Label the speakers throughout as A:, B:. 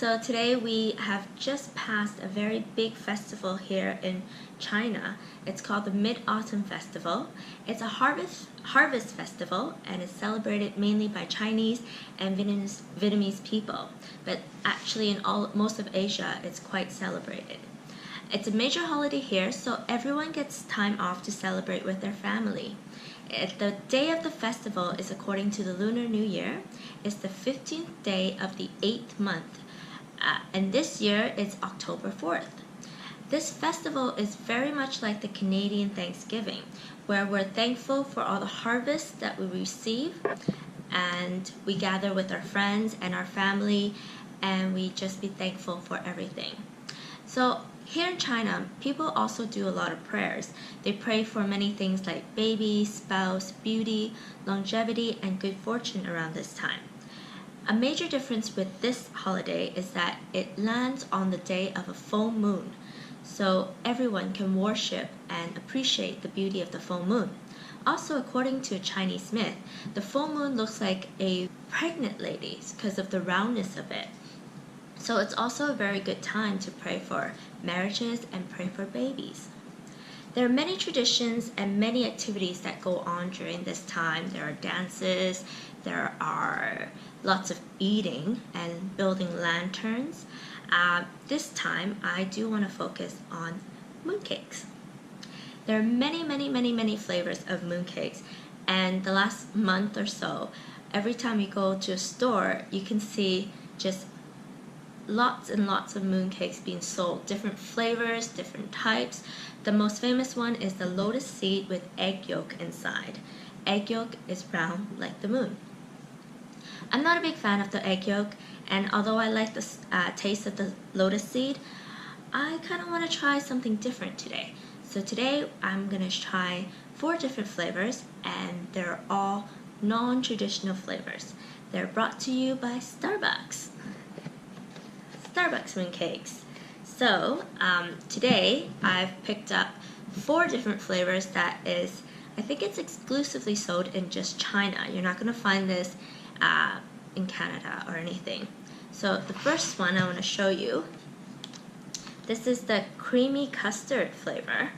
A: So today we have just passed a very big festival here in China. It's called the Mid-Autumn Festival. It's a harvest festival and is celebrated mainly by Chinese and Vietnamese people. But actually in most of Asia, it's quite celebrated. It's a major holiday here, so everyone gets time off to celebrate with their family. The day of the festival is according to the Lunar New Year. It's the 15th day of the 8th month. And this year it's October 4th. This festival is very much like the Canadian Thanksgiving, where we're thankful for all the harvests that we receive, and we gather with our friends and our family, and we just be thankful for everything. So here in China, people also do a lot of prayers. They pray for many things like baby, spouse, beauty, longevity, and good fortune around this time. A major difference with this holiday is that it lands on the day of a full moon, so everyone can worship and appreciate the beauty of the full moon. Also, according to a Chinese myth, the full moon looks like a pregnant lady because of the roundness of it. So it's also a very good time to pray for marriages and pray for babies. There are many traditions and many activities that go on during this time. There are dances, there are lots of eating and building lanterns. This time, I do want to focus on mooncakes. There are many flavors of mooncakes, and the last month or so, every time you go to a store, you can see just lots and lots of mooncakes being sold, different flavors, different types. The most famous one is the lotus seed with egg yolk inside. Egg yolk is round like the moon. I'm not a big fan of the egg yolk, and although I like the taste of the lotus seed, I kind of want to try something different today. So today I'm going to try 4 different flavors, and they're all non-traditional flavors. They're brought to you by Starbucks mooncakes. So today I've picked up 4 different flavors that is, I think it's exclusively sold in just China. You're not going to find this in Canada or anything. So the first one I want to show you, this is the creamy custard flavor.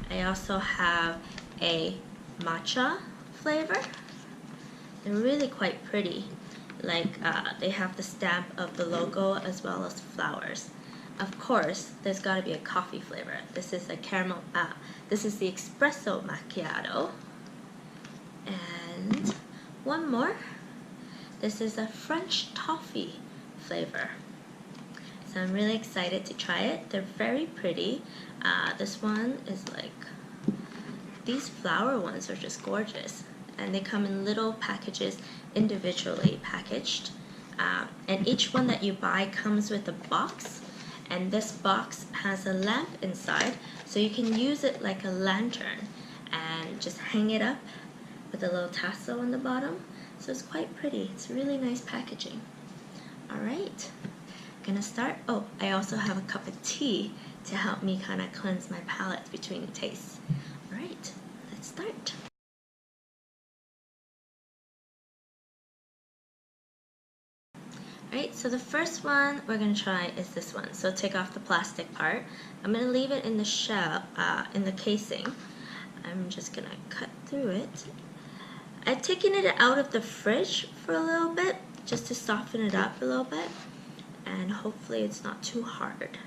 A: I also have a matcha flavor. They're really quite pretty. Like they have the stamp of the logo as well as flowers. Of course, there's got to be a coffee flavor. This is a caramel. This is the Espresso macchiato. And one more. This is a French toffee flavor. So I'm really excited to try it. They're very pretty. This one is like, these flower ones are just gorgeous. And they come in little packages, individually packaged. And each one that you buy comes with a box. And this box has a lamp inside, so you can use it like a lantern and just hang it up with a little tassel on the bottom. So it's quite pretty. It's really nice packaging. Alright, gonna start. Oh, I also have a cup of tea to help me kind of cleanse my palate between the tastes. Alright, let's start. Alright, so the first one we're going to try is this one. So take off the plastic part. I'm going to leave it in the shell, in the casing. I'm just going to cut through it. I've taken it out of the fridge for a little bit, just to soften it up a little bit. And hopefully it's not too hard.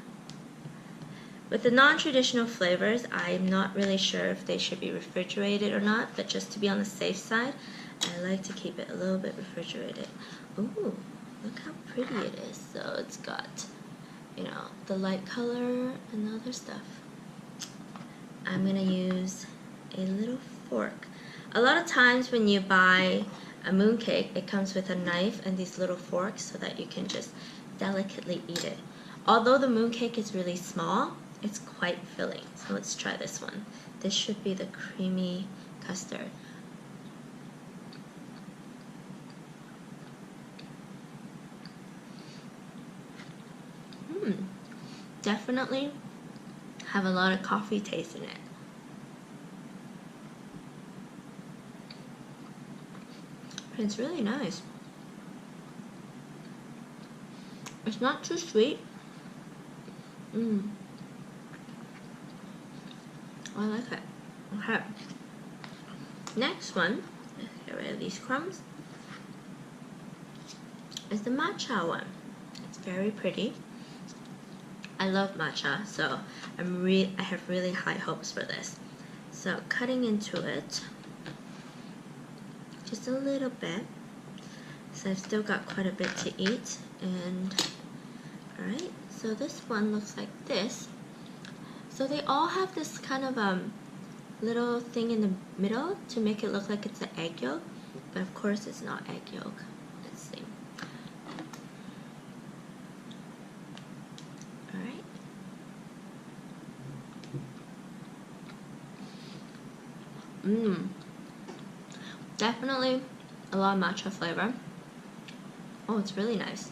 A: With the non-traditional flavors, I'm not really sure if they should be refrigerated or not, but just to be on the safe side, I like to keep it a little bit refrigerated. Ooh. Look how pretty it is. So it's got, you know, the light color and the other stuff. I'm going to use a little fork. A lot of times when you buy a mooncake, it comes with a knife and these little forks so that you can just delicately eat it. Although the mooncake is really small, it's quite filling. So let's try this one. This should be the creamy custard. Definitely have a lot of coffee taste in it. It's really nice. not too sweet. I like it. Okay. Next one, let's get rid of these crumbs, is the matcha one. It's very pretty. I love matcha, so I have really high hopes for this. So cutting into it, just a little bit. So I've still got quite a bit to eat. And alright, so this one looks like this. So they all have this kind of little thing in the middle to make it look like it's an egg yolk, but of course it's not egg yolk. Let's see. Alright. Definitely a lot of matcha flavor. Oh, it's really nice.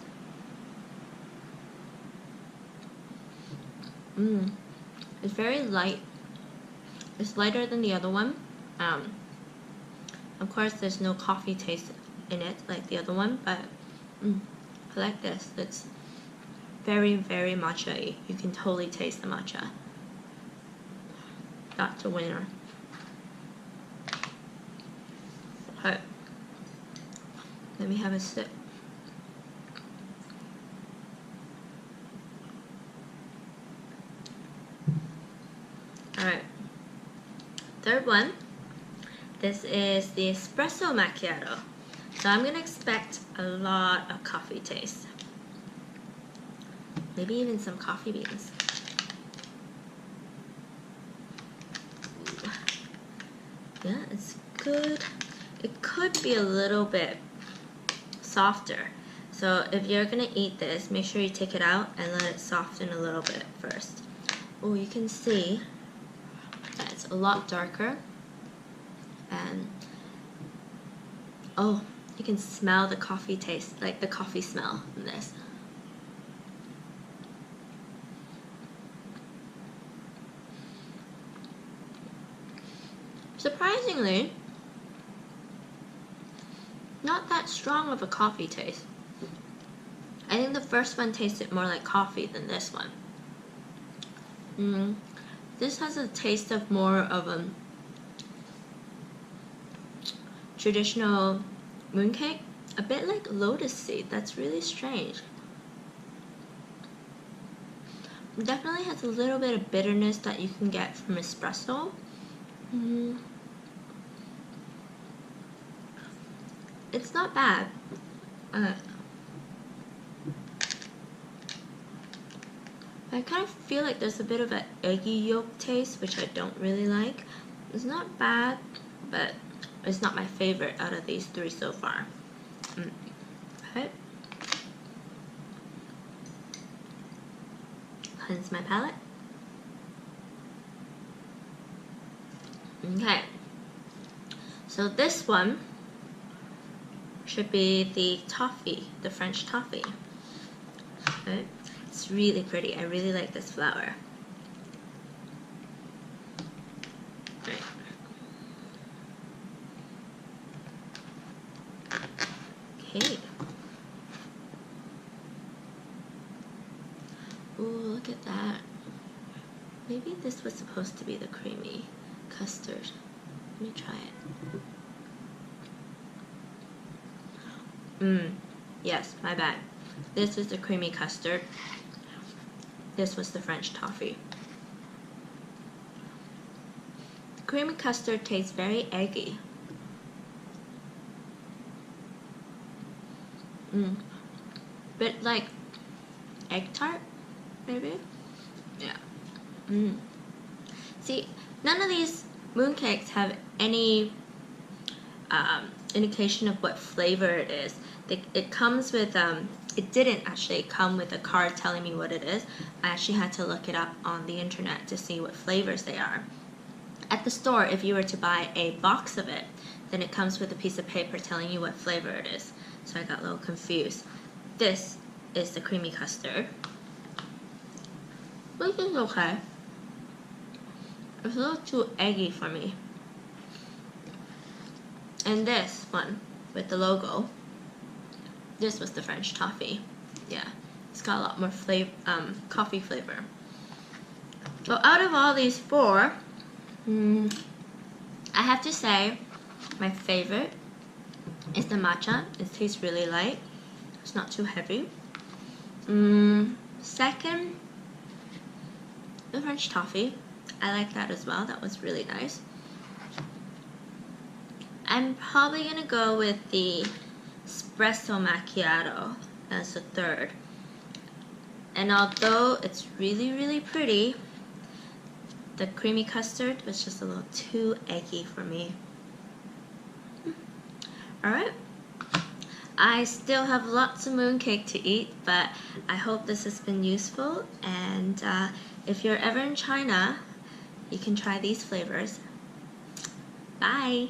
A: It's very light. It's lighter than the other one. Of course, there's no coffee taste in it like the other one, but I like this. It's very, very matcha-y. You can totally taste the matcha. That's a winner. Okay. Let me have a sip. Alright. Third one. This is the Espresso Macchiato. So I'm going to expect a lot of coffee taste. Maybe even some coffee beans. Ooh. Yeah, it's good. It could be a little bit softer. So if you're going to eat this, make sure you take it out and let it soften a little bit first. Oh, you can see that it's a lot darker. And oh, you can smell the coffee taste, like the coffee smell in this. Surprisingly, not that strong of a coffee taste. I think the first one tasted more like coffee than this one. This has a taste of more of a traditional mooncake, a bit like lotus seed. That's really strange. It definitely has a little bit of bitterness that you can get from espresso. It's not bad. I kind of feel like there's a bit of an eggy yolk taste, which I don't really like. It's not bad, but it's not my favorite out of these three so far. Okay. Cleanse my palate. Okay. So this one should be the toffee, the French toffee. Okay. It's really pretty. I really like this flower. Right. Okay. Ooh, look at that. Maybe this was supposed to be the creamy custard. Let me try it. Yes, my bad. This is the creamy custard. This was the French toffee. Creamy custard tastes very eggy. Bit like egg tart, maybe? Yeah. See, none of these mooncakes have any indication of what flavor it is. It comes with, it didn't actually come with a card telling me what it is. I actually had to look it up on the internet to see what flavors they are. At the store, if you were to buy a box of it, then it comes with a piece of paper telling you what flavor it is. So I got a little confused. This is the creamy custard. Which is okay. It's a little too eggy for me. And this one, with the logo, this was the French toffee. Yeah, It's got a lot more flavor, coffee flavor. So out of all these four, I have to say my favorite is the matcha. It tastes really light. It's not too heavy. Second, the French toffee. I like that as well. That was really nice. I'm probably gonna go with the espresso macchiato as the third. And although it's really, really pretty, the creamy custard was just a little too eggy for me. Alright. I still have lots of mooncake to eat, but I hope this has been useful. And if you're ever in China, you can try these flavors. Bye!